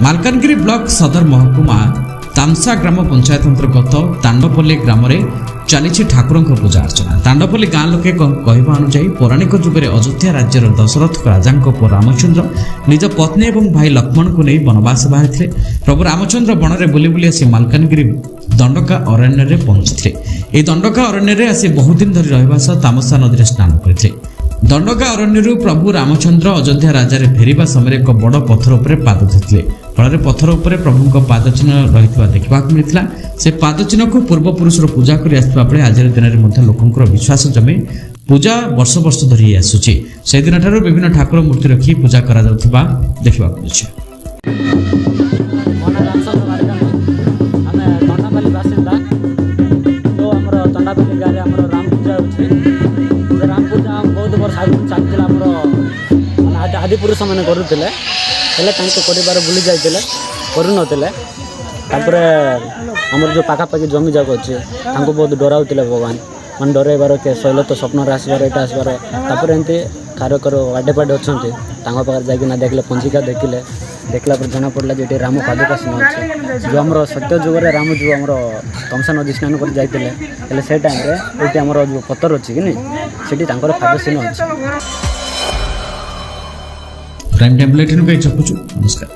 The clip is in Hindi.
मालकानगिरी ब्लॉक सदर महकुमा तामसा ग्राम पंचायत अंतर्गत तांडपल्ली ग्राम चली ठाकुर पूजा अर्चना। तांडपल्ली गाँ लोके कहवा अनुसार पौराणिक जुगे अयोध्या राज्यर दशरथ राजा पुଅ रामचंद्र निज पत्नी और भाई लक्ष्मण को नहीं बनवास बाहरी। प्रभु रामचंद्र बन में बुली बुली आसी मालकानगिरी दंडका अरण्य पहुंची। यह दंडका अरण्य आसी बहुत दिन धरी रहा सह तामसा नदी स्नान करते। दंडका अरण्य प्रभु रामचंद्र अयोध्या राजा फेरिबा समय एक बड़ पत्थर उपर पाद धोते। फल पत्थर उपर प्रभु पाद चिन्ह रही देखा मिलता। से पाद चिन्ह को पूर्वपुरुषर पूजा कर बेले आज दिन में लोकंर विश्वास जमे पूजा वर्ष वर्ष धरी आसूची। से दिन ठार विभिन्न ठाकुर मूर्ति रखी पूजा करा देखा मिलूँ। आदिपुरुष मैंने करुले कर बुली जाते करूनते आमर जो पाखापाखि जमी जाक अच्छे बहुत डराऊले भगवान मान डरइबार के शैल तो स्वप्न आसबार यहाँ आसबार एमती कारकर वाडे पाडे अच्छा पाखे जाकिना देखले पंचिका देखिले देखला पर जना पड़ा जे राम पादुका सिंह अच्छे जो आम सत्य जुगे राम जो आम तमसा नदी स्नान कर जाते से टाइम ये आम जो पत्थर अच्छी कि नहीं पाद चिन्ह अच्छे। प्राइम टाइम बुलेटिन पे नमस्कार।